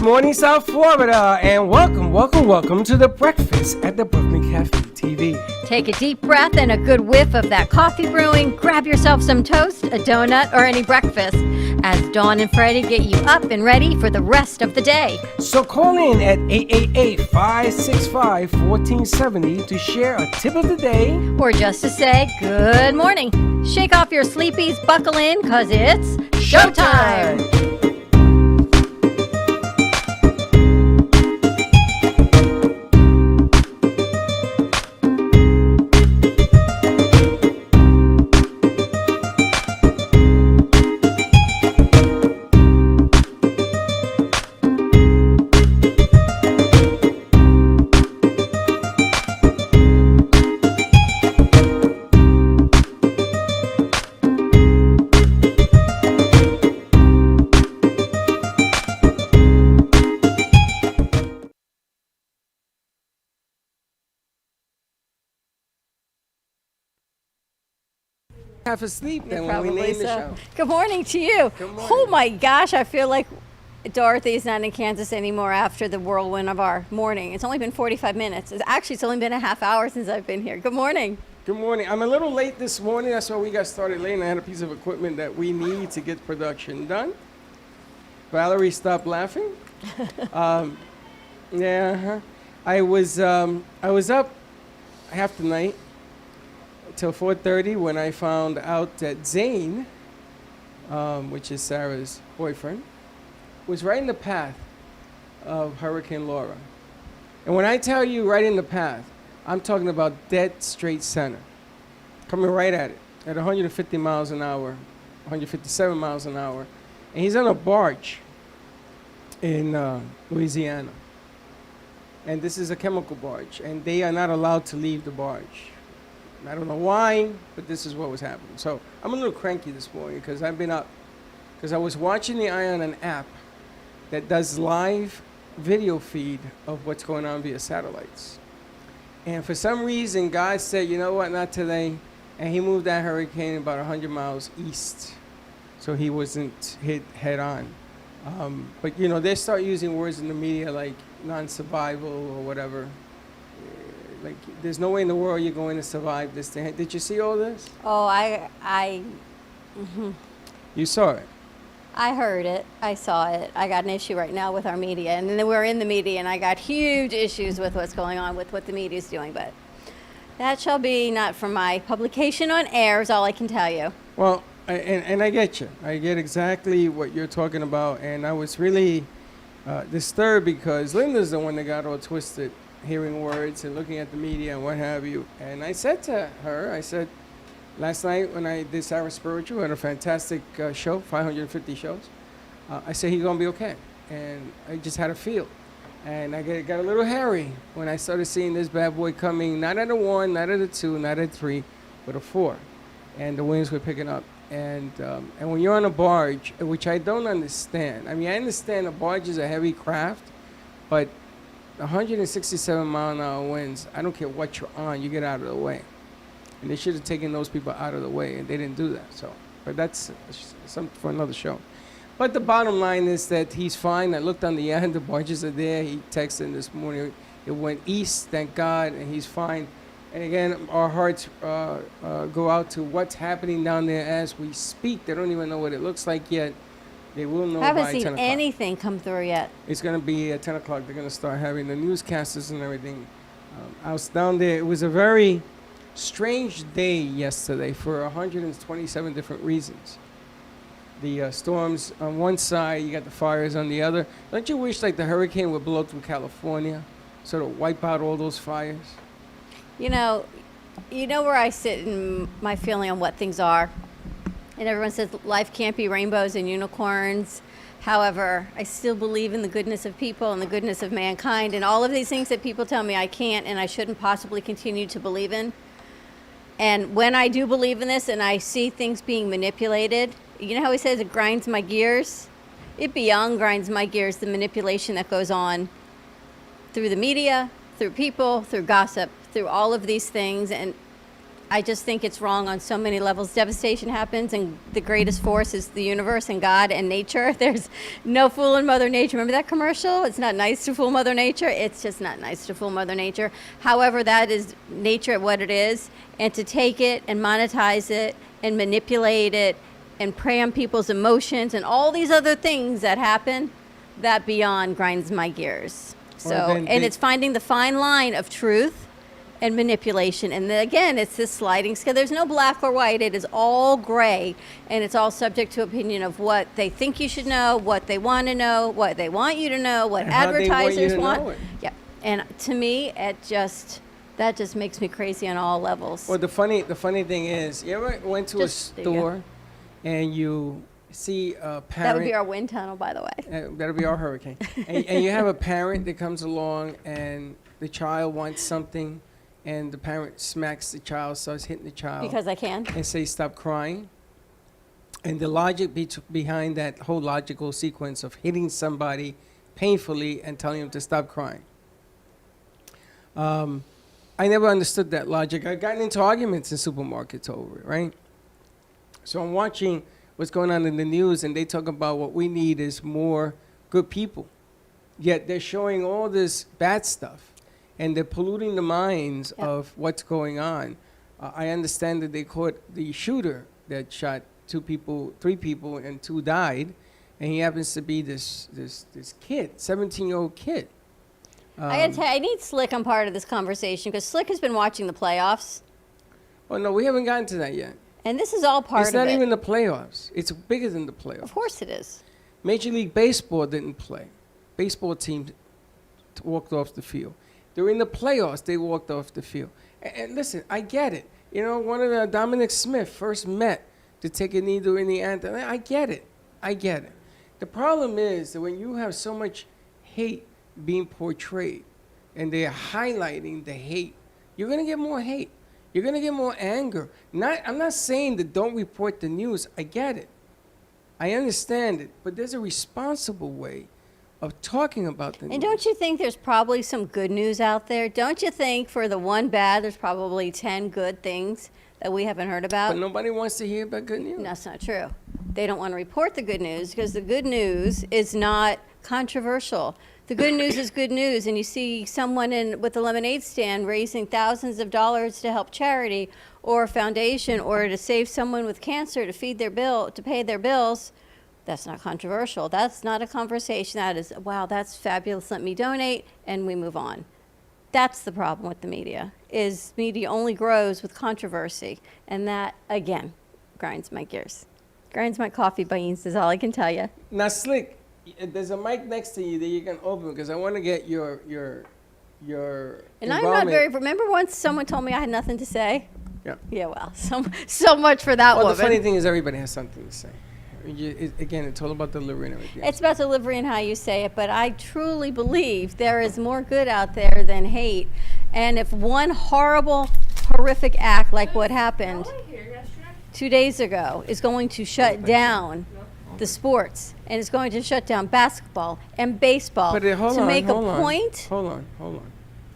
morning, South Florida, and welcome to the breakfast at the Brooklyn Cafe TV. Take a deep breath and a good whiff of that coffee brewing. Grab yourself some toast, a donut, or any breakfast as Dawn and Freddie get you up and ready for the rest of the day. So call in at 888-565-1470 to share a tip of the day. Or just to say good morning. Shake off your sleepies, buckle in, cause it's showtime! Half asleep then when we name the show. Good morning to you. Good morning. Oh my gosh, I feel like Dorothy's not in Kansas anymore after the whirlwind of our morning. It's only been 45 minutes. It's only been a half hour since I've been here. Good morning. Good morning. I'm a little late this morning. That's why we got started late, and I had a piece of equipment that we need to get production done. Valerie, stop laughing. I was up half the night till 4:30 when I found out that Zane, which is Sarah's boyfriend, was right in the path of Hurricane Laura. And when I tell you right in the path, I'm talking about dead straight center, coming right at it at 150 miles an hour, 157 miles an hour. And he's on a barge in Louisiana. And this is a chemical barge, and they are not allowed to leave the barge. I don't know why, but this is what was happening. So I'm a little cranky this morning because I've been up, because I was watching the eye on an app that does live video feed of what's going on via satellites. And for some reason, God said, you know what, not today. And he moved that hurricane about 100 miles east, so he wasn't hit head on. But you know, they start using words in the media like non-survival or whatever. Like, there's no way in the world you're going to survive this thing. Did you see all this? Oh, You saw it. I heard it. I saw it. I got an issue right now with our media, and then we're in the media, and I got huge issues with what's going on with what the media is doing. But that shall be not for my publication on air, is all I can tell you. Well, and I get you. I get exactly what you're talking about, and I was really disturbed because Linda's the one that got all twisted, hearing words and looking at the media and what have you. And I said to her, I said, last night when I did Sarah Spiritual, we had a fantastic show, 550 shows. I said, he's going to be okay. And I just had a feel. And I got a little hairy when I started seeing this bad boy coming, not at a 1, not at a 2, not at 3, but a 4. And the winds were picking up. And when you're on a barge, which I don't understand. I mean, I understand a barge is a heavy craft, but 167 mile an hour winds, I don't care what you're on, you get out of the way. And they should have taken those people out of the way, and they didn't do that. So, but that's something for another show. But the bottom line is that he's fine. I looked on the end, the barges are there. He texted this morning. It went east, thank God, and he's fine. And again, our hearts go out to what's happening down there as we speak. They don't even know what it looks like yet. They will know by 10 o'clock. I haven't seen anything come through yet. It's going to be at 10 o'clock. They're going to start having the newscasters and everything. I was down there. It was a very strange day yesterday for 127 different reasons. The storms on one side, you got the fires on the other. Don't you wish like the hurricane would blow through California, sort of wipe out all those fires? You know where I sit in my feeling on what things are. And everyone says life can't be rainbows and unicorns. However, I still believe in the goodness of people and the goodness of mankind and all of these things that people tell me I can't and I shouldn't possibly continue to believe in. And when I do believe in this and I see things being manipulated, you know how he says it grinds my gears? It beyond grinds my gears, the manipulation that goes on through the media, through people, through gossip, through all of these things. And I just think it's wrong on so many levels. Devastation happens, and the greatest force is the universe and God and nature. There's no fooling Mother Nature. Remember that commercial? It's not nice to fool Mother Nature. It's just not nice to fool Mother Nature. However, that is nature at what it is. And to take it and monetize it and manipulate it and prey on people's emotions and all these other things that happen, that beyond grinds my gears. So, Well, and it's finding the fine line of truth and manipulation. And again, it's this sliding scale. There's no black or white. It is all gray, and it's all subject to opinion of what they think you should know, what they want to know, what they want you to know, what And how they want you advertisers to want. know it. Yeah. And to me, that just makes me crazy on all levels. Well, the funny thing is, you ever went to Just- a there you go. store and you see a parent? That would be our wind tunnel, by the way. That'll be our hurricane. And you have a parent that comes along and the child wants something, and the parent smacks the child, starts hitting the child, Because I can. and say, "Stop crying." And the logic behind that whole logical sequence of hitting somebody painfully and telling them to stop crying. I never understood that logic. I've gotten into arguments in supermarkets over it, right? So I'm watching what's going on in the news, and they talk about what we need is more good people. Yet they're showing all this bad stuff, and they're polluting the minds Yep. of what's going on. I understand that they caught the shooter that shot 3 people, and 2 died, and he happens to be this kid, 17-year-old kid. I gotta tell you, I need Slick on part of this conversation because Slick has been watching the playoffs, Oh no, we haven't gotten to that yet. and this is all part It's of not it. even the playoffs. It's bigger than the playoffs. Of course it is. Major League Baseball didn't play. Baseball team walked off the field. During the playoffs, they walked off the field. And listen, I get it. You know, one of the Dominic Smith first met to take a knee during the anthem. I get it. I get it. The problem is that when you have so much hate being portrayed and they're highlighting the hate, you're going to get more hate. You're going to get more anger. I'm not saying that don't report the news. I get it. I understand it. But there's a responsible way of talking about the news. And don't you think there's probably some good news out there? Don't you think for the one bad, there's probably 10 good things that we haven't heard about? But nobody wants to hear about good news. No, that's not true. They don't want to report the good news because the good news is not controversial. The good news is good news, and you see someone with a lemonade stand raising thousands of dollars to help charity or a foundation or to save someone with cancer to pay their bills. That's not controversial. That's not a conversation. That is, wow, that's fabulous. Let me donate, and we move on. That's the problem with the media, is media only grows with controversy. And that, again, grinds my gears. Grinds my coffee beans is all I can tell you. Now, Slick, there's a mic next to you that you can open because I want to get your And I'm not involvement. remember once someone told me I had nothing to say? Yeah. Yeah, well, so much for that Well, woman. the funny thing is everybody has something to say. Again, it's all about delivery and everything. It's about delivery and how you say it, but I truly believe there is more good out there than hate. And if one horrific act like what happened 2 days ago is going to shut down the sports, and it's going to shut down basketball and baseball But hold to on, make hold a on. point. Hold on.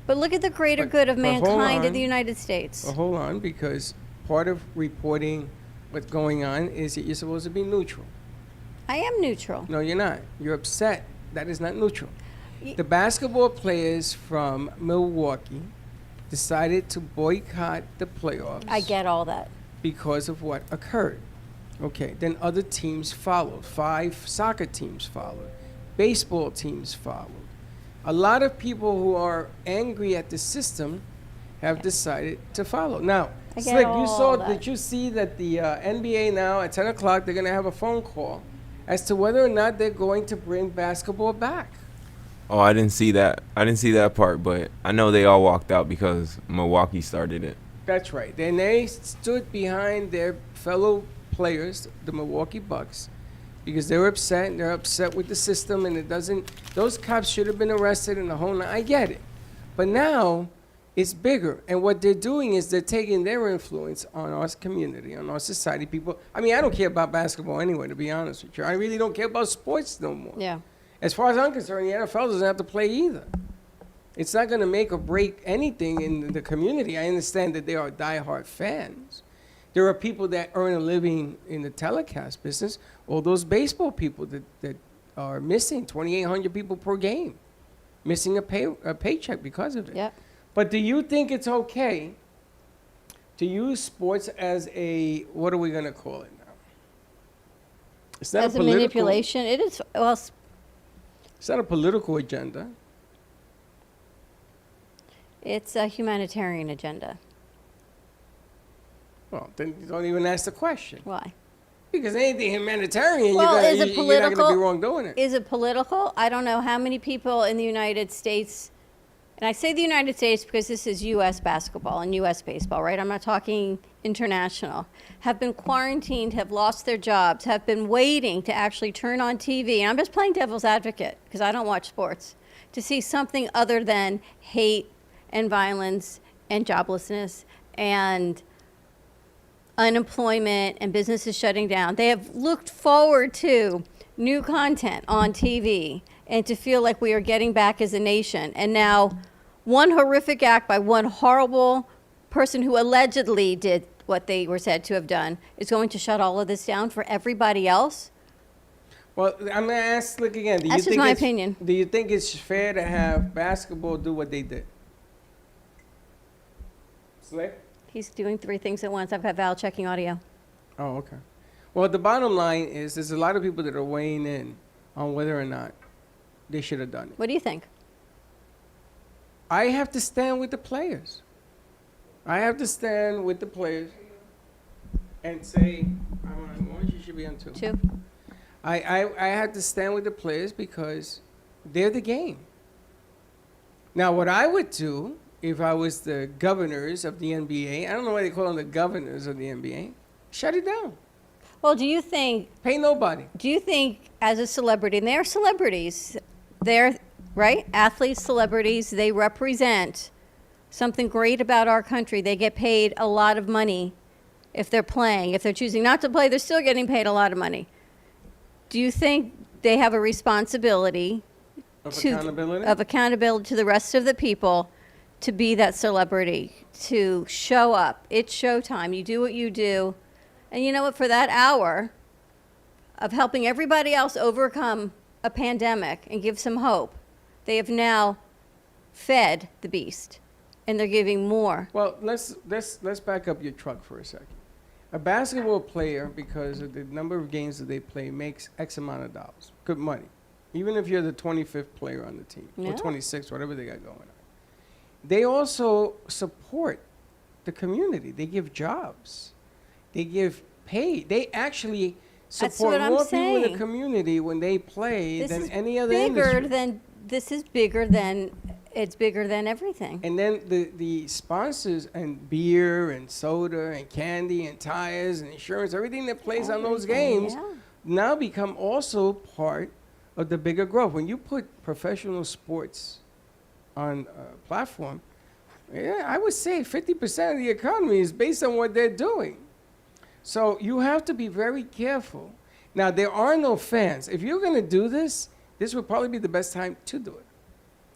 But look at the greater But- good of but hold mankind in on. the United States. Well, hold on, because part of reporting what's going on is that you're supposed to be neutral. I am neutral. No, you're not. You're upset. That is not neutral. Y- The basketball players from Milwaukee decided to boycott the playoffs. I get all that. Because of what occurred. Okay, then other teams followed. 5 soccer teams followed. Baseball teams followed. A lot of people who are angry at the system have decided to follow. Now, I get Slick, you all saw, that. did you see that the NBA now at 10 o'clock, they're going to have a phone call as to whether or not they're going to bring basketball back? Oh, I didn't see that. I didn't see that part, but I know they all walked out because Milwaukee started it. That's right. And they stood behind their fellow players, the Milwaukee Bucks, because they were upset. And they're upset with the system, and it doesn't. Those cops should have been arrested in the whole night. I get it, but now it's bigger. And what they're doing is they're taking their influence on our community, on our society. People. I mean, I don't care about basketball anyway, to be honest with you. I really don't care about sports no more. Yeah. As far as I'm concerned, the NFL doesn't have to play either. It's not going to make or break anything in the community. I understand that there are diehard fans. There are people that earn a living in the telecast business, or those baseball people that are missing 2,800 people per game, missing a paycheck because of it. Yep. But do you think it's okay to use sports as a, what are we going to call it now? It's not As a political, manipulation, it is. Well, It's not a political agenda. it's a humanitarian agenda. Well, then you don't even ask the question. Why? Because anything humanitarian, Well, is it you're not going to be political? wrong doing it. Is it political? I don't know how many people in the United States, and I say the United States because this is U.S. basketball and U.S. baseball, right? I'm not talking international, have been quarantined, have lost their jobs, have been waiting to actually turn on TV. And I'm just playing devil's advocate because I don't watch sports, to see something other than hate and violence and joblessness and unemployment and businesses shutting down. They have looked forward to new content on TV and to feel like we are getting back as a nation. And now one horrific act by one horrible person who allegedly did what they were said to have done is going to shut all of this down for everybody else. Well, I'm going to ask Slick again. Do That's you just think my it's- opinion. Do you think it's fair to have basketball do what they did? Slick? He's doing three things at once. I've got Val checking audio. Oh, okay. Well, the bottom line is there's a lot of people that are weighing in on whether or not they should have done it. What do you think? I have to stand with the players. I have to stand with the players and say, I'm on one, you should be on two. Two? I have to stand with the players because they're the game. Now, what I would do if I was the governors of the NBA, I don't know why they call them the governors of the NBA, shut it down. Well, do you think Pay nobody. as a celebrity, and they're celebrities, they're, right? Athletes, celebrities, they represent something great about our country. They get paid a lot of money if they're playing. If they're choosing not to play, they're still getting paid a lot of money. Do you think they have a responsibility Of accountability? of accountability to the rest of the people to be that celebrity, to show up? It's showtime. You do what you do. And you know what? For that hour of helping everybody else overcome a pandemic and give some hope, they have now fed the beast, and they're giving more. Well, let's back up your truck for a second. A basketball player, because of the number of games that they play, makes X amount of dollars. Good money. Even if you're the 25th player on the team, or Yeah. 26th, whatever they got going on. They also support the community. They give jobs. They give pay. They actually That's support what I'm more people in saying. the community when they play This than is any other bigger industry. than this is bigger than it's bigger than everything. And then the sponsors and beer and soda and candy and tires and insurance, everything that plays on those Everything, games yeah. now become also part of the bigger growth. When you put professional sports on a platform, yeah, I would say 50% of the economy is based on what they're doing. So you have to be very careful. Now, there are no fans. If you're going to do this, this would probably be the best time to do it.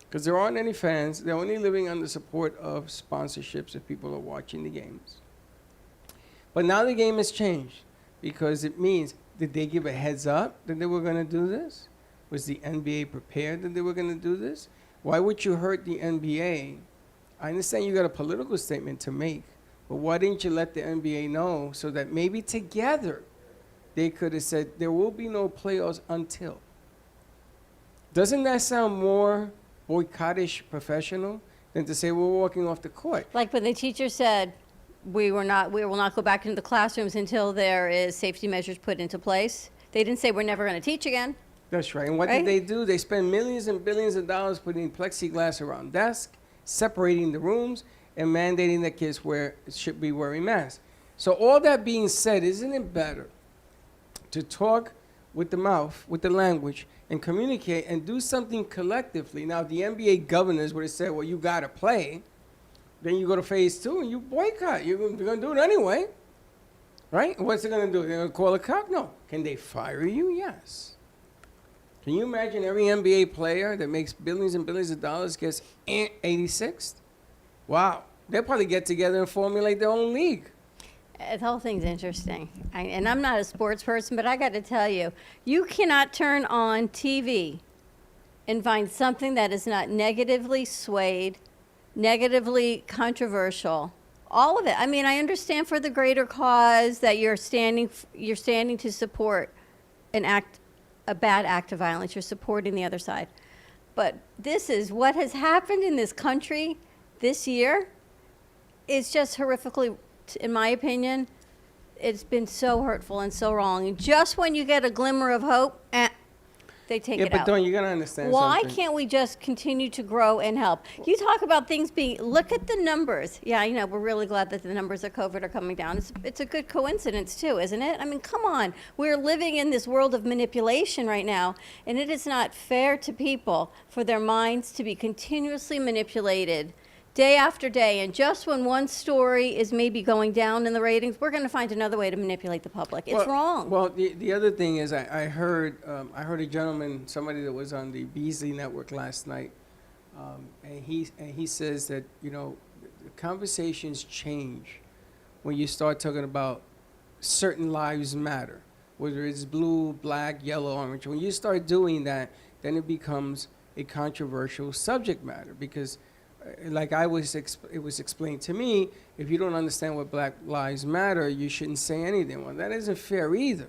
Because there aren't any fans. They're only living on the support of sponsorships if people are watching the games. But now the game has changed because it means, did they give a heads up that they were going to do this? Was the NBA prepared that they were going to do this? Why would you hurt the NBA? I understand you got a political statement to make, but why didn't you let the NBA know so that maybe together they could have said there will be no playoffs until? Doesn't that sound more boycottish professional than to say we're walking off the court? Like when the teacher said, we will not go back into the classrooms until there is safety measures put into place. They didn't say we're never going to teach again. That's right. And what Right? did they do? They spent millions and billions of dollars putting plexiglass around desks, separating the rooms, and mandating that kids should be wearing masks. So all that being said, isn't it better to talk with the mouth, with the language, and communicate and do something collectively? Now, if the NBA governors would have said, well, you got to play, then you go to phase 2 and you boycott. You're going to do it anyway. Right? What's it going to do? They're going to call a cop? No. Can they fire you? Yes. Can you imagine every NBA player that makes billions and billions of dollars gets 86th? Wow. They'll probably get together and formulate their own league. The whole thing's interesting. And I'm not a sports person, but I got to tell you, you cannot turn on TV and find something that is not negatively swayed, negatively controversial. All of it. I mean, I understand for the greater cause that you're standing to support a bad act of violence. You're supporting the other side. But this is what has happened in this country this year is just horrifically, in my opinion, it's been so hurtful and so wrong. And just when you get a glimmer of hope, they take Yeah, it but out. Dawn, you got to understand Why something. can't we just continue to grow and help? You talk about things being, look at the numbers. Yeah, you know, we're really glad that the numbers of COVID are coming down. It's a good coincidence too, isn't it? I mean, come on. We're living in this world of manipulation right now, and it is not fair to people for their minds to be continuously manipulated day after day. And just when one story is maybe going down in the ratings, we're going to find another way to manipulate the public. It's wrong. Well, the other thing is I heard a gentleman, somebody that was on the Beasley Network last night, and he says that, you know, the conversations change when you start talking about certain lives matter, whether it's blue, black, yellow, orange. When you start doing that, then it becomes a controversial subject matter because like it was explained to me, if you don't understand what Black Lives Matter, you shouldn't say anything. Well, that isn't fair either,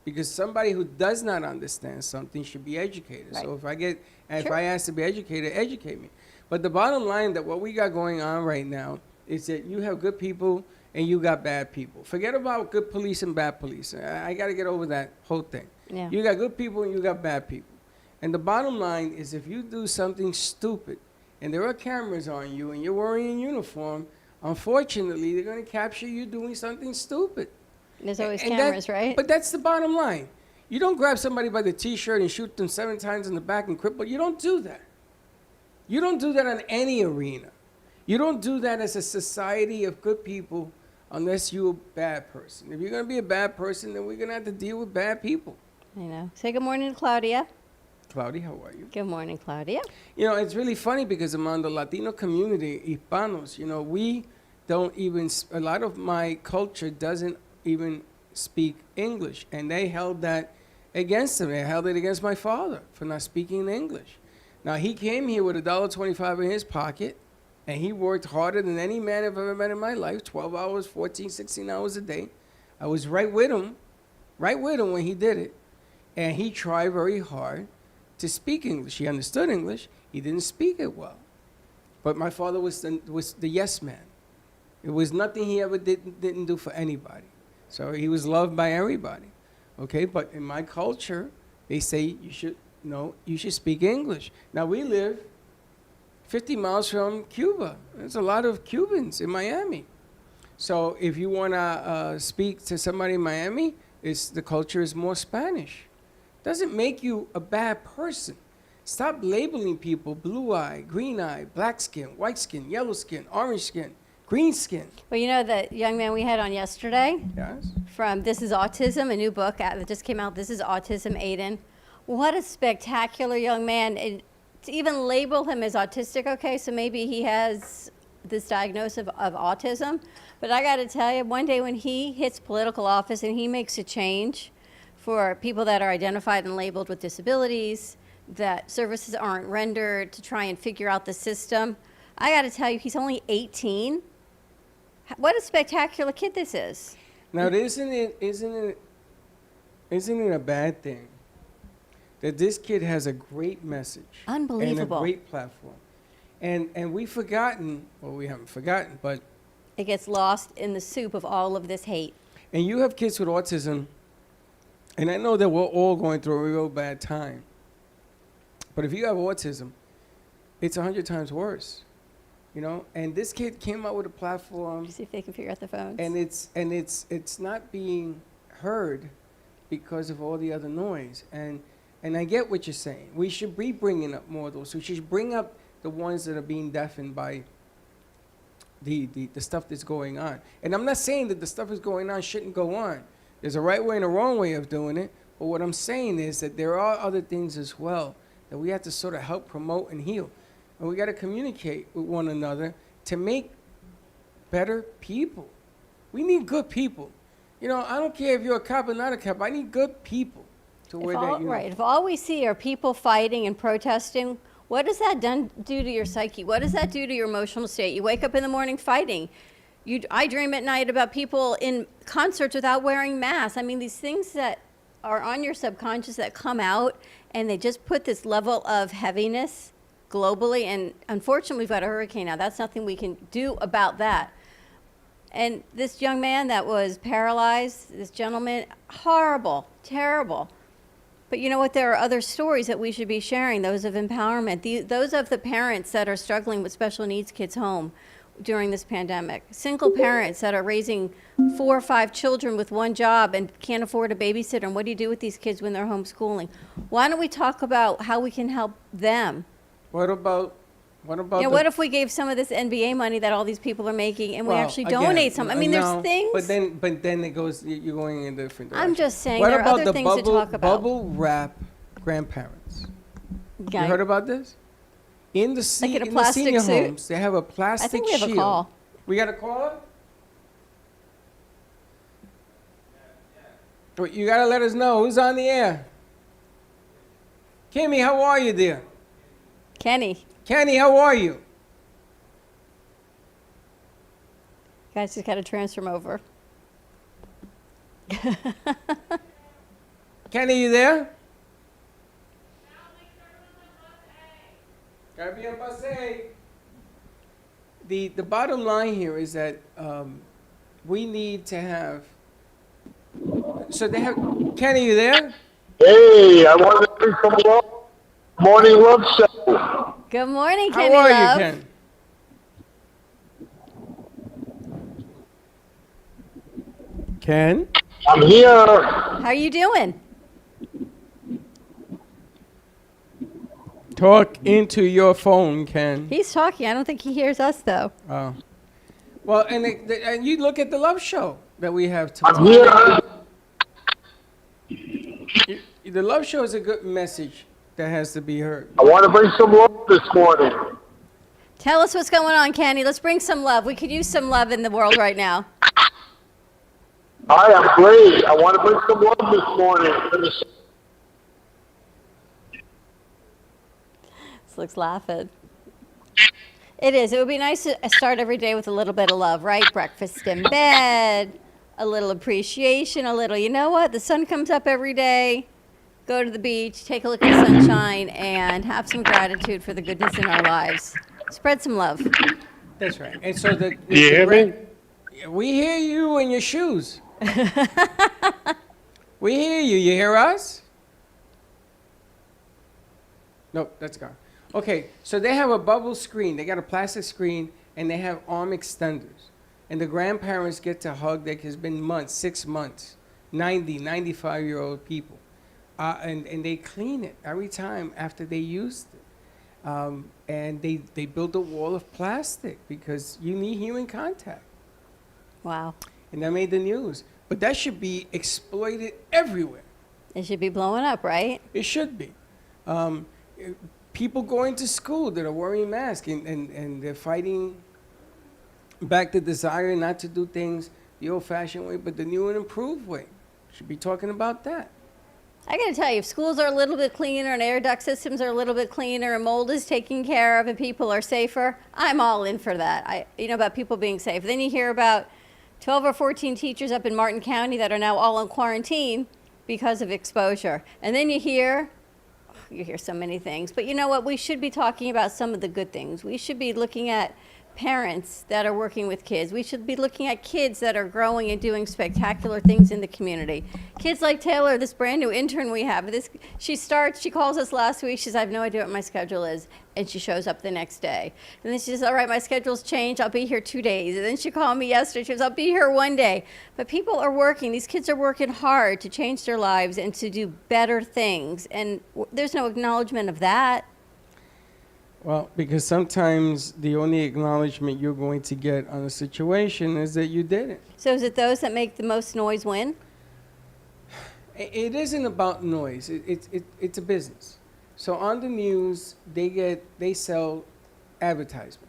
because somebody who does not understand something should be educated. Right. So if Sure. I ask to be educated, educate me. But the bottom line that what we got going on right now is that you have good people and you got bad people. Forget about good police and bad police. I got to get over that whole thing. Yeah. You got good people and you got bad people. And the bottom line is if you do something stupid, and there are cameras on you, and you're wearing a uniform, unfortunately, they're going to capture you doing something stupid. There's always And cameras, right? But that's the bottom line. You don't grab somebody by the T-shirt and shoot them 7 times in the back and cripple. You don't do that. You don't do that in any arena. You don't do that as a society of good people unless you're a bad person. If you're going to be a bad person, then we're going to have to deal with bad people. I know. Say good morning to Claudia. Cloudy, how are you? Good morning, Claudia. You know, it's really funny because among the Latino community, Hispanos, you know, we don't even, a lot of my culture doesn't even speak English. And they held that against them. They held it against my father for not speaking English. Now, he came here with $1.25 in his pocket, and he worked harder than any man I've ever met in my life, 12 hours, 14, 16 hours a day. I was right with him when he did it. And he tried very hard to speak English. He understood English. He didn't speak it well. But my father was the yes man. It was nothing he ever didn't do for anybody. So he was loved by everybody. Okay, but in my culture, they say you should speak English. Now we live 50 miles from Cuba. There's a lot of Cubans in Miami. So if you want to speak to somebody in Miami, the culture is more Spanish. Doesn't make you a bad person. Stop labeling people blue eye, green eye, black skin, white skin, yellow skin, orange skin, green skin. Well, you know the young man we had on yesterday Yes? from This is Autism, a new book that just came out, This is Autism, Aiden. What a spectacular young man. And to even label him as autistic, okay, so maybe he has this diagnosis of autism. But I got to tell you, one day when he hits political office and he makes a change for people that are identified and labeled with disabilities, that services aren't rendered to try and figure out the system. I got to tell you, he's only 18. What a spectacular kid this is. Now, isn't it a bad thing that this kid has a great message Unbelievable. and a great platform, and we haven't forgotten, but It gets lost in the soup of all of this hate. and you have kids with autism, and I know that we're all going through a real bad time, but if you have autism, it's 100 times worse, you know. And this kid came out with a platform, See if they can figure out the phones. and it's not being heard because of all the other noise. And I get what you're saying. We should be bringing up more of those. We should bring up the ones that are being deafened by the stuff that's going on. And I'm not saying that the stuff that's going on shouldn't go on. There's a right way and a wrong way of doing it, But what I'm saying is that there are other things as well that we have to sort of help promote and heal. And we got to communicate with one another to make better people. We need good people. You know, I don't care if you're a cop or not a cop. I need good people to If where all, that, you know. right. If all we see are people fighting and protesting, what does that do to your psyche? What does that do to your emotional state? You wake up in the morning fighting. I dream at night about people in concerts without wearing masks. I mean, these things that are on your subconscious that come out, and they just put this level of heaviness globally. And unfortunately, we've got a hurricane now. That's nothing we can do about that. And this young man that was paralyzed, this gentleman, horrible, terrible. But you know what? There are other stories that we should be sharing, those of empowerment, those of the parents that are struggling with special needs kids home during this pandemic. Single parents that are raising 4 or 5 children with one job and can't afford a babysitter. And what do you do with these kids when they're homeschooling? Why don't we talk about how we can help them? What about You know, what if we gave some of this NBA money that all these people are making and we Well, actually again, donate some? I mean, no, there's things. But then it goes. You're going in a different direction. I'm just saying What there are about other the things to talk about. bubble wrap grandparents? Okay. You heard about this? In the, Like in a in the plastic senior suit? homes, they have a plastic I think we have shield. a call. We got a caller? Wait, you got to let us know who's on the air. Kimmy, how are you, dear? Kenny, Kenny, how are you? guys just got to transfer him over. Kenny, you there? Gotta be on bus A. The bottom line here is that we need to have. So they have. Kenny, you there? Hey, I want to bring some love. Morning love show. Good morning, How Kenny are love. you, Ken? Ken? I'm here. How are you doing? Talk into your phone, Ken. He's talking. I don't think he hears us though. Oh. Well, and you look at the love show that we have I'm tomorrow. here. The love show is a good message that has to be heard. I want to bring some love this morning. Tell us what's going on, Kenny. Let's bring some love. We could use some love in the world right now. Hi, I'm great. I want to bring some love this morning. This looks laughing. It is. It would be nice to start every day with a little bit of love, right? Breakfast in bed, a little appreciation, a little, you know what? The sun comes up every day. Go to the beach, take a look at the sunshine, and have some gratitude for the goodness in our lives. Spread some love. That's right. And so the You hear me? we hear you in your shoes. We hear you. You hear us? Nope, that's gone. Okay, so they have a bubble screen. They got a plastic screen, and they have arm extenders. And the grandparents get to hug. That has been months, 6 months, 90, 95-year-old people. And they clean it every time after they used it. And they build a wall of plastic because you need human contact. Wow. And that made the news. But that should be exploited everywhere. It should be blowing up, right? It should be. People going to school that are wearing masks and they're fighting back the desire not to do things the old-fashioned way, but the new and improved way. Should be talking about that. I got to tell you, if schools are a little bit cleaner and air duct systems are a little bit cleaner and mold is taken care of and people are safer, I'm all in for that. You know about people being safe. Then you hear about 12 or 14 teachers up in Martin County that are now all in quarantine because of exposure. And then you hear so many things. But you know what? We should be talking about some of the good things. We should be looking at parents that are working with kids. We should be looking at kids that are growing and doing spectacular things in the community. Kids like Taylor, this brand new intern we have. She calls us last week. She says, I have no idea what my schedule is. And she shows up the next day. And then she says, all right, my schedule's changed. I'll be here 2 days. And then she called me yesterday. She says, I'll be here 1 day. But people are working. These kids are working hard to change their lives and to do better things. And there's no acknowledgement of that. Well, because sometimes the only acknowledgement you're going to get on a situation is that you did it. So is it those that make the most noise win? It isn't about noise. It's a business. So on the news, they sell advertisement.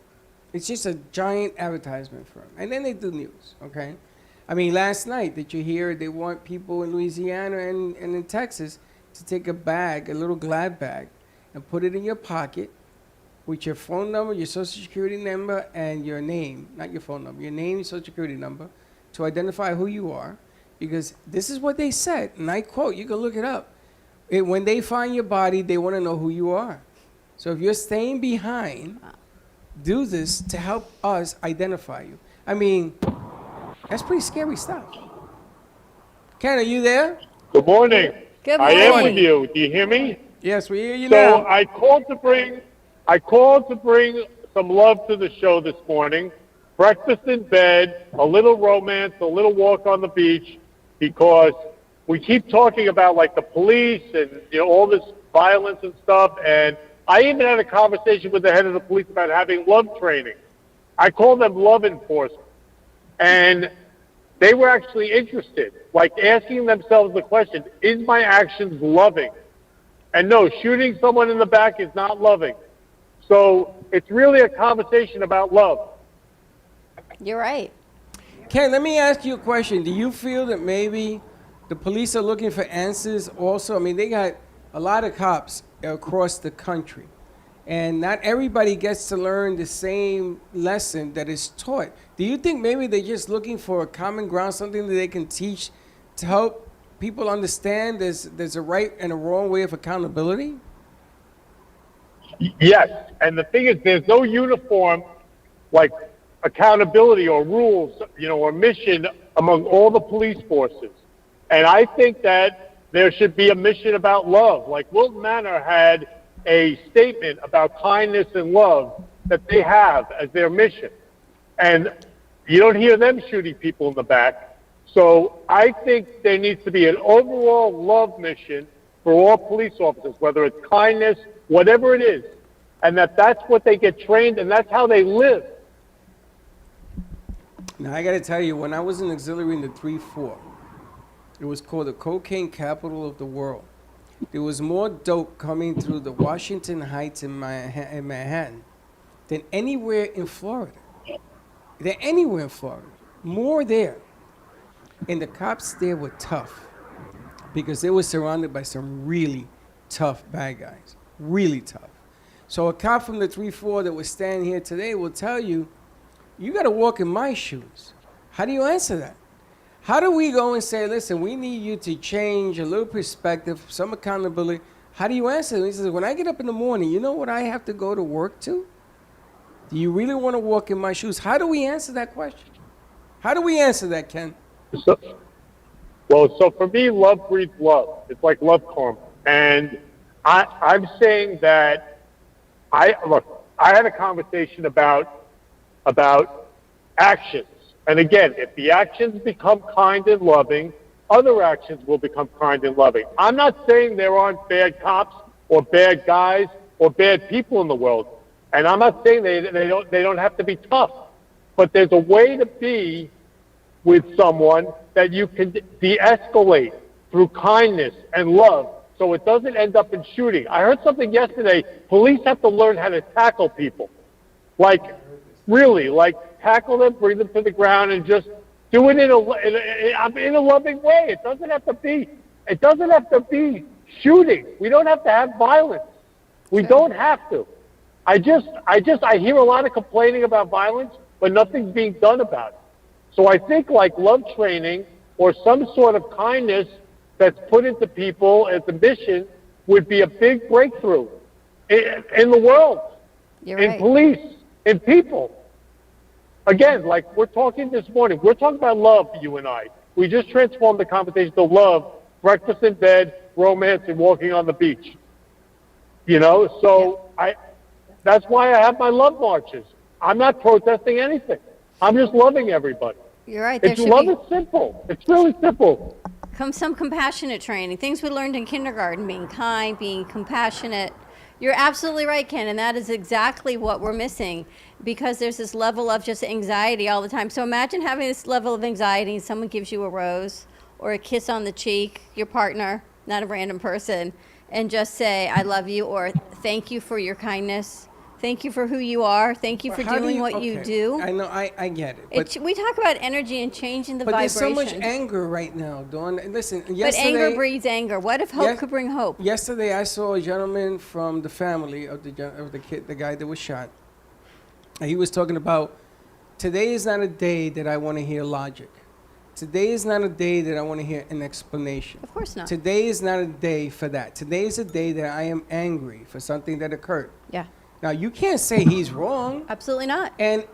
It's just a giant advertisement firm, and then they do news. Okay, I mean, last night did you hear they want people in Louisiana and in Texas to take a bag, a little Glad bag, and put it in your pocket with your phone number, your social security number, and your name, not your phone number, your name, your social security number, to identify who you are. Because this is what they said, and I quote, you can look it up. When they find your body, they want to know who you are. So if you're staying behind, do this to help us identify you. I mean, that's pretty scary stuff. Ken, are you there? Good morning. Good I am morning. with you. Do you hear me? Yes, we hear you So now. I called to bring some love to the show this morning. Breakfast in bed, a little romance, a little walk on the beach, because we keep talking about like the police and all this violence and stuff. And I even had a conversation with the head of the police about having love training. I call them love enforcement, and they were actually interested, like asking themselves the question: is my actions loving? And no, shooting someone in the back is not loving. So it's really a conversation about love. You're right. Ken, let me ask you a question. Do you feel that maybe the police are looking for answers also? I mean, they got a lot of cops across the country, and not everybody gets to learn the same lesson that is taught. Do you think maybe they're just looking for a common ground, something that they can teach to help people understand there's a right and a wrong way of accountability? Yes, and the thing is, there's no uniform, like, accountability or rules, or mission among all the police forces. And I think that there should be a mission about love. Like Wilton Manor had a statement about kindness and love that they have as their mission. And you don't hear them shooting people in the back. So I think there needs to be an overall love mission for all police officers, whether it's kindness, whatever it is, and that's what they get trained, and that's how they live. Now, I got to tell you, when I was an auxiliary in the 3-4, it was called the cocaine capital of the world. There was more dope coming through the Washington Heights in Manhattan than anywhere in Florida. Anywhere in Florida. More there. And the cops there were tough because they were surrounded by some really tough bad guys. Really tough. So a cop from the 3-4 that was standing here today will tell you, you got to walk in my shoes. How do you answer that? How do we go and say, listen, we need you to change a little perspective, some accountability? How do you answer it? He says, when I get up in the morning, you know what I have to go to work to? Do you really want to walk in my shoes? How do we answer that question? How do we answer that, Ken? So for me, love breeds love. It's like love karma. And I'm saying that I had a conversation about actions. And again, if the actions become kind and loving, other actions will become kind and loving. I'm not saying there aren't bad cops or bad guys or bad people in the world. And I'm not saying they don't have to be tough. But there's a way to be with someone that you can de-escalate through kindness and love so it doesn't end up in shooting. I heard something yesterday. Police have to learn how to tackle people. Like, really, like tackle them, bring them to the ground, and just do it in a loving way. It doesn't have to be shooting. We don't have to have violence. We don't have to. I hear a lot of complaining about violence, but nothing's being done about it. So I think like love training or some sort of kindness that's put into people as a mission would be a big breakthrough in the world, in police, in people. Again, like we're talking this morning, we're talking about love, you and I. We just transformed the conversation to love, breakfast in bed, romance, and walking on the beach. So that's why I have my love marches. I'm not protesting anything. I'm just loving everybody. You're right. Love is simple. It's really simple. Some compassionate training, things we learned in kindergarten, being kind, being compassionate. You're absolutely right, Ken, and that is exactly what we're missing because there's this level of just anxiety all the time. So imagine having this level of anxiety and someone gives you a rose or a kiss on the cheek, your partner, not a random person, and just say, I love you, or thank you for your kindness. Thank you for who you are. Thank you for How do doing what you okay, do. I know, I get it. But, We talk about energy and changing the but there's so vibration. much anger right now, Dawn. Listen, But yesterday, anger breeds anger. What if hope Yes- could bring hope? yesterday I saw a gentleman from the family of the kid, the guy that was shot. And he was talking about, today is not a day that I want to hear logic. Today is not a day that I want to hear an explanation. Of course not. Today is not a day for that. Today is a day that I am angry for something that occurred. Yeah, Now you can't say he's wrong. absolutely not. And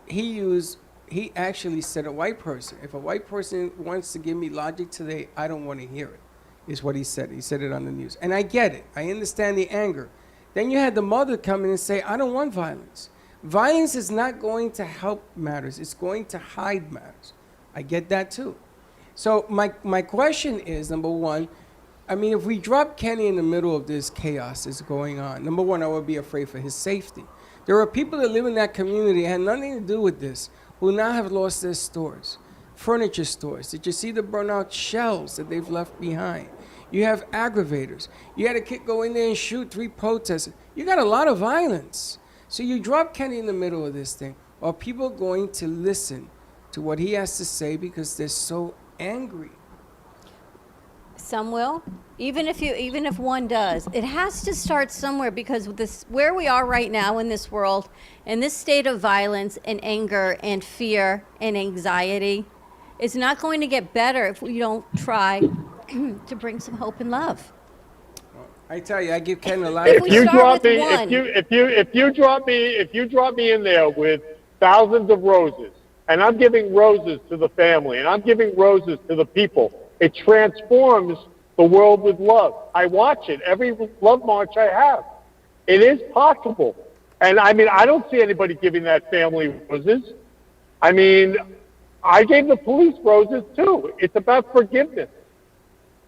he actually said a white person. If a white person wants to give me logic today, I don't want to hear it. Is what he said. He said it on the news. And I get it. I understand the anger. Then you had the mother come in and say, I don't want violence. Violence is not going to help matters. It's going to hide matters. I get that too. So my question is, number one, I mean, if we drop Kenny in the middle of this chaos that's going on, number one, I would be afraid for his safety. There are people that live in that community, had nothing to do with this, who now have lost their stores, furniture stores. Did you see the burnout shells that they've left behind? You have aggravators. You had a kid go in there and shoot 3 protesters. You got a lot of violence. So you drop Kenny in the middle of this thing. Are people going to listen to what he has to say because they're so angry? Some will, even if one does. It has to start somewhere, because with this, where we are right now in this world, in this state of violence and anger and fear and anxiety, it's not going to get better if we don't try to bring some hope and love. I tell you, I give Ken a lot If of we If you start drop with me, one. if you drop me in there with thousands of roses, and I'm giving roses to the family, and I'm giving roses to the people, it transforms the world with love. I watch it every love march I have. It is possible, and I mean, I don't see anybody giving that family roses. I mean, I gave the police roses too. It's about forgiveness.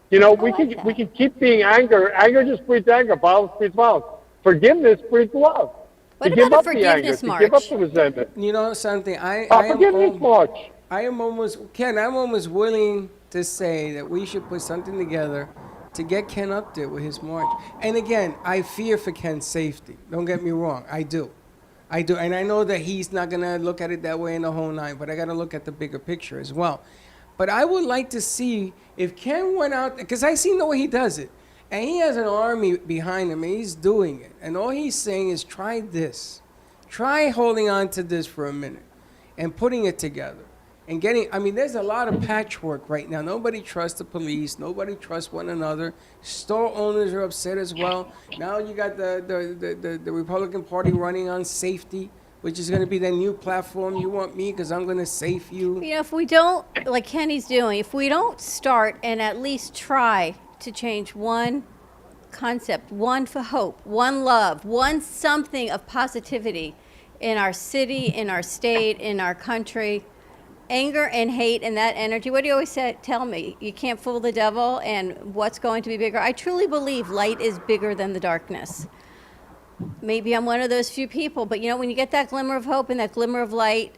You know, we can keep being anger. Anger just breeds anger. Violence breeds violence. Forgiveness breeds love. What To give about a up the anger, forgiveness to give up march? the resentment. You know something? Forgiveness march. I am almost, Ken, I'm almost willing to say that we should put something together to get Ken up there with his march. And again, I fear for Ken's safety. Don't get me wrong. I do. And I know that he's not going to look at it that way in the whole nine, but I got to look at the bigger picture as well. But I would like to see if Ken went out, because I seen the way he does it. And he has an army behind him, and he's doing it. And all he's saying is, try this. Try holding on to this for a minute and putting it together. And getting, I mean, there's a lot of patchwork right now. Nobody trusts the police. Nobody trusts one another. Store owners are upset as well. Now you got the Republican Party running on safety, which is going to be their new platform. You want me because I'm going to save you. You know, if we don't, like Kenny's doing, if we don't start and at least try to change one concept, one for hope, one love, one something of positivity in our city, in our state, in our country, anger and hate and that energy. What do you always say? Tell me, you can't fool the devil, and what's going to be bigger? I truly believe light is bigger than the darkness. Maybe I'm one of those few people, but you know, when you get that glimmer of hope and that glimmer of light,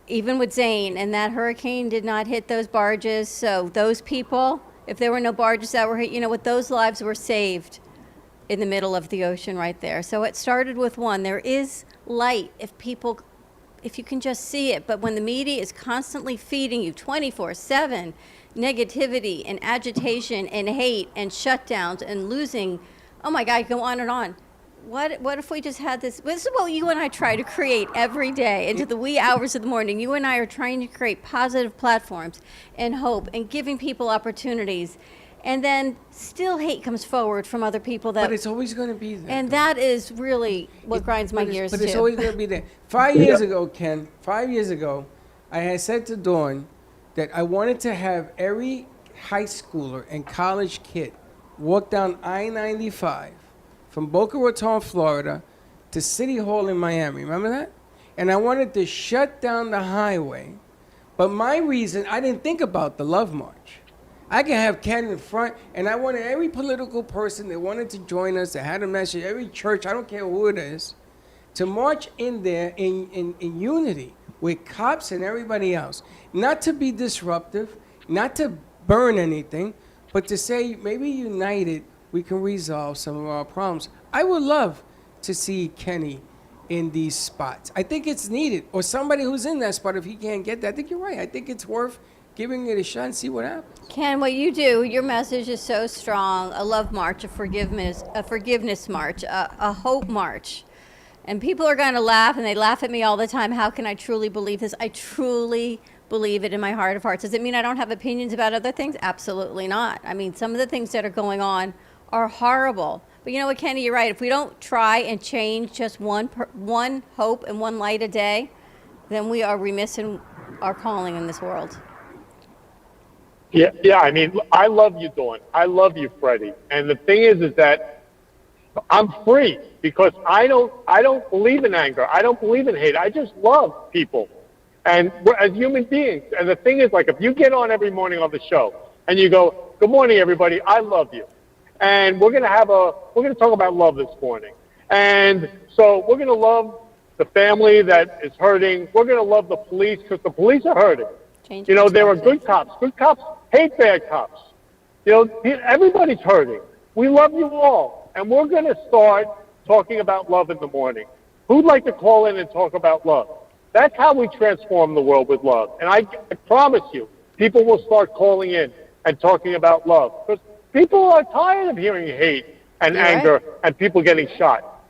even with Zane, and that hurricane did not hit those barges, so those people, if there were no barges that were hit, you know what, those lives were saved in the middle of the ocean right there. So it started with one. There is light if you can just see it. But when the media is constantly feeding you 24/7 negativity and agitation and hate and shutdowns and losing, oh my God, go on and on. What if we just had this? This is what you and I try to create every day into the wee hours of the morning. You and I are trying to create positive platforms and hope and giving people opportunities. And then still hate comes forward from other people that, But it's always going to be there. and that is really what grinds my gears But too. it's always going to be there. 5 years ago, Ken, 5 years ago, I had said to Dawn that I wanted to have every high schooler and college kid walk down I-95 from Boca Raton, Florida, to City Hall in Miami. Remember that? And I wanted to shut down the highway. But my reason, I didn't think about the Love March. I can have Ken in front, and I wanted every political person that wanted to join us, that had a message, every church, I don't care who it is, to march in there in unity with cops and everybody else, not to be disruptive, not to burn anything, but to say maybe united we can resolve some of our problems. I would love to see Kenny in these spots. I think it's needed, or somebody who's in that spot if he can't get that. I think you're right. I think it's worth giving it a shot and see what happens. Ken, what you do, your message is so strong. A love march, a forgiveness march, a hope march. And people are going to laugh, and they laugh at me all the time. How can I truly believe this? I truly believe it in my heart of hearts. Does it mean I don't have opinions about other things? Absolutely not. I mean, some of the things that are going on are horrible. But you know what, Kenny, you're right. If we don't try and change just one hope and one light a day, then we are remiss in our calling in this world. Yeah. I mean, I love you, Dawn. I love you, Freddie. And the thing is that I'm free because I don't believe in anger. I don't believe in hate. I just love people, and we're, as human beings. And the thing is, like, if you get on every morning on the show and you go, "Good morning, everybody. I love you," and we're gonna talk about love this morning. And so we're gonna love the family that is hurting. We're gonna love the police because the police are hurting. Change You know, there are perspective. good cops. Good cops hate bad cops. You know, everybody's hurting. We love you all. And we're going to start talking about love in the morning. Who'd like to call in and talk about love? That's how we transform the world with love. And I promise you, people will start calling in and talking about love. Because people are tired of hearing hate and You're anger and people getting shot.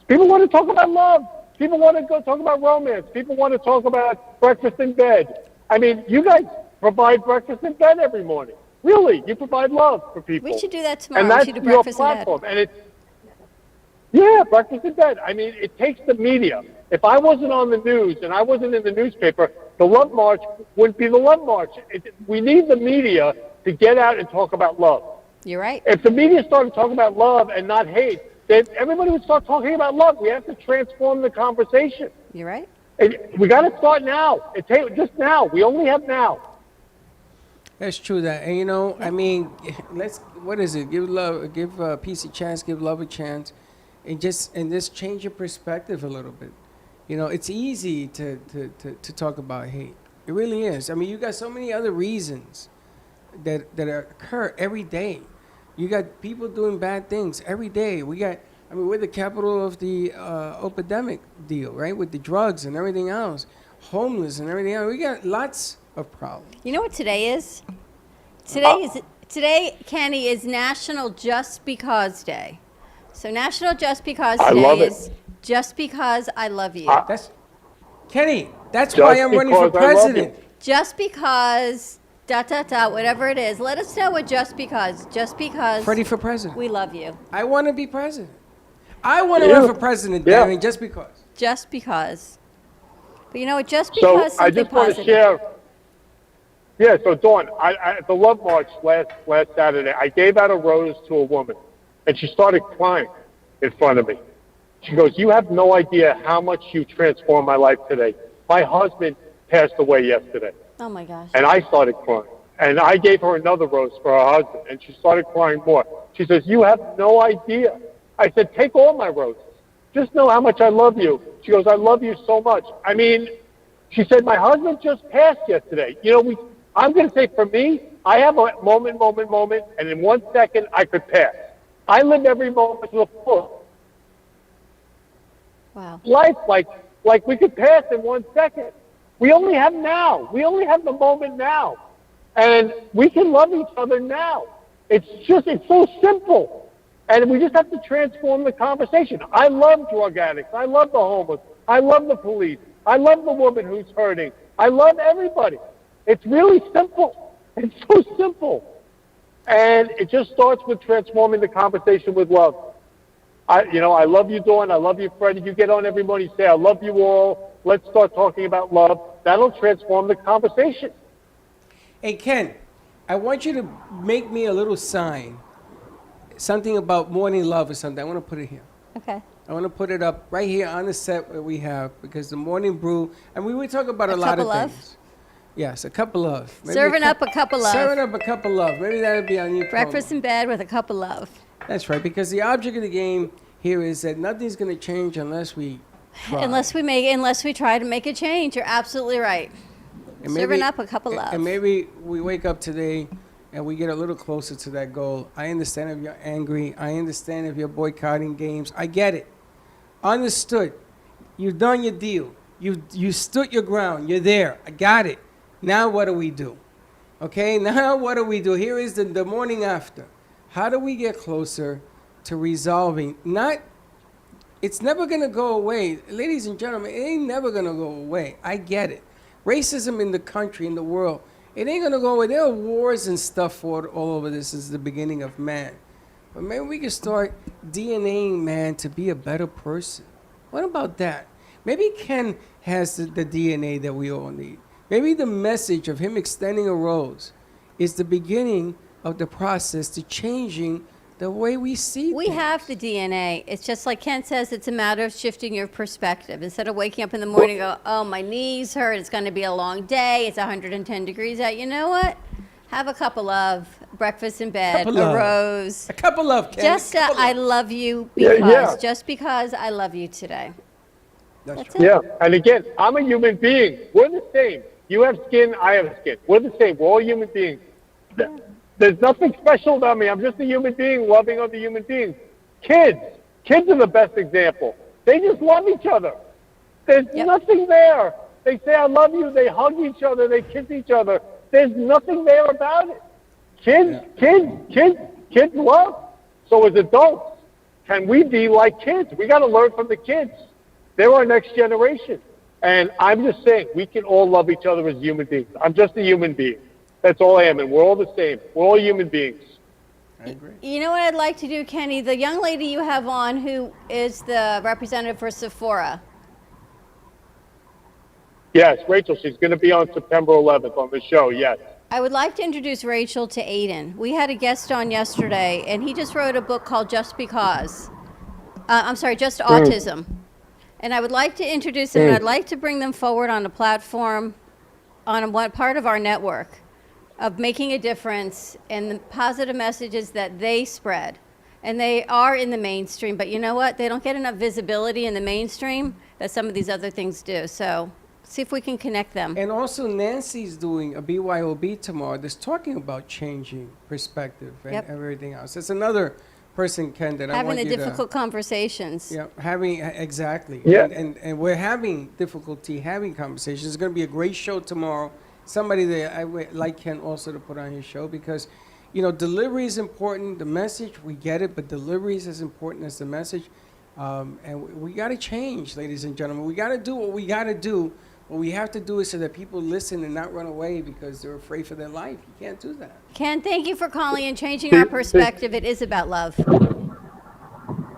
People want to talk about love. People want to go talk about romance. People want to talk about breakfast in bed. I mean, you guys provide breakfast in bed every morning. Really, you provide love for people. We should do that tomorrow. And We that's should do your breakfast in bed. platform. And it's breakfast in bed. I mean, it takes the media. If I wasn't on the news and I wasn't in the newspaper, the Love March wouldn't be the Love March. We need the media to get out and talk about love. You're right. If the media started talking about love and not hate, then everybody would start talking about love. We have to transform the conversation. You're right. We got to start now. Just now. We only have now. That's true. That, and you know, I mean, what is it? Give peace a chance, give love a chance, and just change your perspective a little bit. You know, it's easy to talk about hate. It really is. I mean, you got so many other reasons that occur every day. You got people doing bad things every day. We're the capital of the epidemic deal, right? With the drugs and everything else, homeless and everything else. We got lots of problems. You know what today is? Today, Kenny, is National Just Because Day. So National Just Because I Day love it. is just because I love you. That's Kenny. That's Just why I'm running for because I love you. president. Just because, whatever it is. Let us know what just because Freddie for president. we love you. I want to be president. I want to Yeah. run for president, Yeah. Danny, just because. Just because. But you know what? Just So because I something just want to positive. share. Yeah, so Dawn, at the Love March last Saturday, I gave out a rose to a woman, and she started crying in front of me. She goes, "You have no idea how much you transformed my life today. My husband passed away yesterday." Oh my gosh. And I started crying. And I gave her another rose for her husband, and she started crying more. She says, "You have no idea." I said, "Take all my roses. Just know how much I love you." She goes, "I love you so much." I mean, she said, "My husband just passed yesterday." You know, I'm going to say for me, I have a moment, and in 1 second, I could pass. I live every moment to the full. Wow. Life like we could pass in 1 second. We only have now. We only have the moment now. And we can love each other now. It's so simple. And we just have to transform the conversation. I love drug addicts. I love the homeless. I love the police. I love the woman who's hurting. I love everybody. It's really simple. It's so simple. And it just starts with transforming the conversation with love. I love you, Dawn. I love you, Freddie. You get on every morning, you say, "I love you all. Let's start talking about love." That'll transform the conversation. Hey, Ken, I want you to make me a little sign, something about morning love or something. I want to put it here. Okay. I want to put it up right here on the set that we have, because the morning brew, and we would talk about A a lot cup of of love? things. Yes, a cup of love. Maybe Serving up a cup of love. Serving up a cup of love. Maybe that would be on your Breakfast promo. in bed with a cup of love. That's right, because the object of the game here is that nothing's going to change unless we try. Unless we try to make a change. You're absolutely right. And Serving up a cup of love. And maybe we wake up today and we get a little closer to that goal. I understand if you're angry. I understand if you're boycotting games. I get it. Understood. You've done your deal. You stood your ground. You're there. I got it. Now what do we do? Okay, now what do we do? Here is the morning after. How do we get closer to resolving? It's never going to go away. Ladies and gentlemen, it ain't never going to go away. I get it. Racism in the country, in the world, it ain't going to go away. There are wars and stuff for it all over this since the beginning of man. But maybe we can start DNAing man to be a better person. What about that? Maybe Ken has the DNA that we all need. Maybe the message of him extending a rose is the beginning of the process to changing the way we see We things. have the DNA. It's just like Ken says, it's a matter of shifting your perspective. Instead of waking up in the morning and go, oh, my knees hurt, it's going to be a long day, it's 110 degrees out. You know what? Have a cup of love, breakfast in bed, Cup of a love. rose. A cup of love, Ken. Just A cup of I love. love you Yeah, because, yeah. just because I love you today. That's That's right. it. Yeah, and again, I'm a human being. We're the same. You have skin, I have skin. We're the same. We're all human beings. There's nothing special about me. I'm just a human being loving other human beings. Kids are the best example. They just love each other. There's Yep. nothing there. They say, I love you. They hug each other. They kiss each other. There's nothing there about it. Kids love. So as adults, can we be like kids? We got to learn from the kids. They're our next generation. And I'm just saying, we can all love each other as human beings. I'm just a human being. That's all I am, and we're all the same. We're all human beings. I agree. You know what I'd like to do, Kenny? The young lady you have on who is the representative for Sephora. Yes, Rachel, she's going to be on September 11th on the show, yes. I would like to introduce Rachel to Aiden. We had a guest on yesterday, and he just wrote a book called Just Because. Just Autism. And I would like to introduce them, and I'd like to bring them forward on a platform, on one part of our network, of making a difference and the positive messages that they spread. And they are in the mainstream, but you know what? They don't get enough visibility in the mainstream that some of these other things do. So see if we can connect them. And also, Nancy's doing a BYOB tomorrow that's talking about changing perspective and Yep. everything else. It's another person, Ken, that I Having want the you difficult conversations. to... Yeah, having... Exactly. Yeah. And we're having difficulty having conversations. It's going to be a great show tomorrow. Somebody that I would like Ken also to put on his show because, you know, delivery is important. The message, we get it, but delivery is as important as the message. And we got to change, ladies and gentlemen. We got to do what we got to do. What we have to do is so that people listen and not run away because they're afraid for their life. You can't do that. Ken, thank you for calling and changing our perspective. It is about love.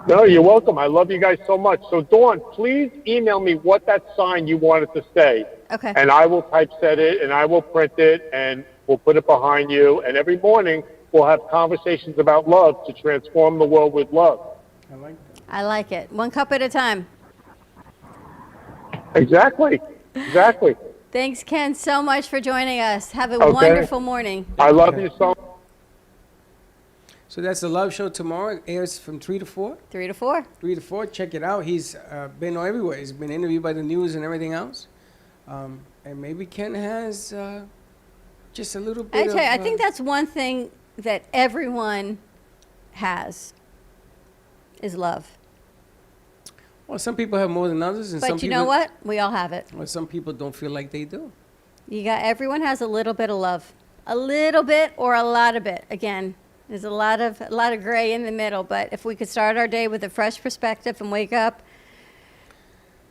No, you're welcome. I love you guys so much. So, Dawn, please email me what that sign you wanted to say. Okay. And I will typeset it, and I will print it, and we'll put it behind you. And every morning, we'll have conversations about love to transform the world with love. I like that. I like it. One cup at a time. Exactly. Thanks, Ken, so much for joining us. Have a Okay. wonderful morning. I love you so much. So that's the Love Show tomorrow. It airs from 3 to 4. 3 to 4. 3 to 4. Check it out. He's been everywhere. He's been interviewed by the news and everything else. And maybe Ken has just a little bit I tell you, I of, think that's one thing that everyone has is love. well, some people have more than others, and some But you people, know what? We all have it. Well, some people don't feel like they do. Everyone has a little bit of love. A little bit or a lot of it. Again, there's a lot of gray in the middle, but if we could start our day with a fresh perspective and wake up,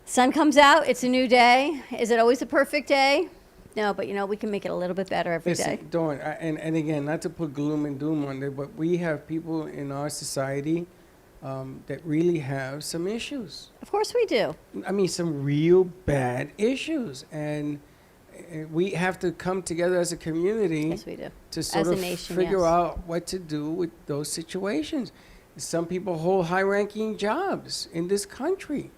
sun comes out, it's a new day. Is it always a perfect day? No, but we can make it a little bit better every day. Listen, Dawn, and again, not to put gloom and doom on it, but we have people in our society that really have some issues. Of course we do. I mean, some real bad issues. And we have to come together as a community Yes, we do. to sort As a of nation, figure yes. out what to do with those situations. Some people hold high-ranking jobs in this country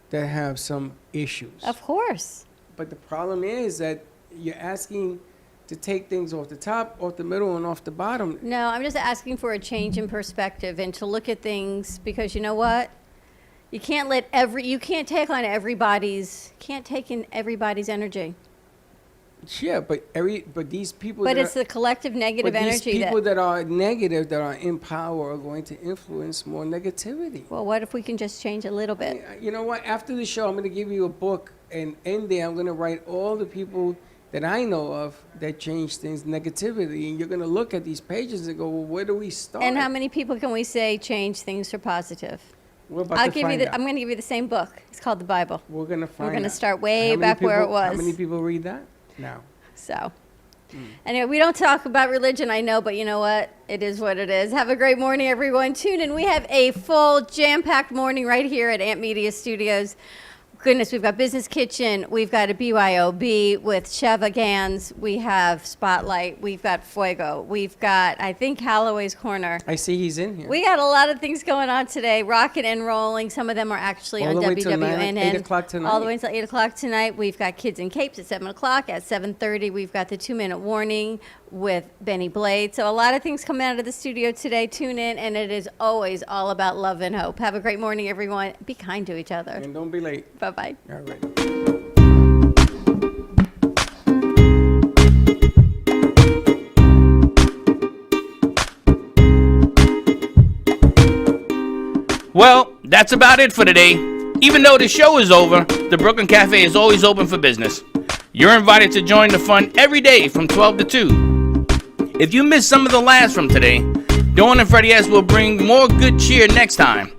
that have some issues. Of course. But the problem is that you're asking to take things off the top, off the middle, and off the bottom. No, I'm just asking for a change in perspective and to look at things because you know what? You can't take on can't take in everybody's energy. Yeah, but these people. But that it's the collective negative but energy these people that. that are negative, that are in power, are going to influence more negativity. Well, what if we can just change a little bit? You know what? After the show, I'm going to give you a book, and in there, I'm going to write all the people that I know of that change things negativity, and you're going to look at these pages and go, well, where do we start? And how many people can we say change things for positive? We're about to find out. I'm going to give you the same book. It's called the Bible. We're going to find We're going to out. start way How many back where it people- How was. many people read that? No. So, anyway, we don't talk about religion, I know, but you know what? It is what it is. Have a great morning, everyone. Tune in. We have a full, jam-packed morning right here at Amp Media Studios. Goodness, we've got Business Kitchen. We've got a BYOB with Sheva Gans. We have Spotlight. We've got Fuego. We've got, I think, Holloway's Corner. I see he's in here. We got a lot of things going on today, rocking and rolling. Some of them are actually All on the way till WWNN. 8 o'clock tonight. All the way until 8 o'clock tonight. We've got Kids in Capes at 7 o'clock. At 7:30, we've got the 2-minute warning with Benny Blade. So a lot of things coming out of the studio today. Tune in, and it is always all about love and hope. Have a great morning, everyone. Be kind to each other. And don't be late. Bye-bye. All right. Well, that's about it for today. Even though the show is over, the Brooklyn Cafe is always open for business. You're invited to join the fun every day from 12 to 2. If you missed some of the laughs from today, Dawn and Freddie S will bring more good cheer next time.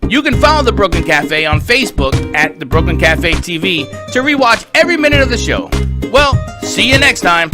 You can follow the Brooklyn Cafe on Facebook at the Brooklyn Cafe TV to rewatch every minute of the show. Well, see you next time.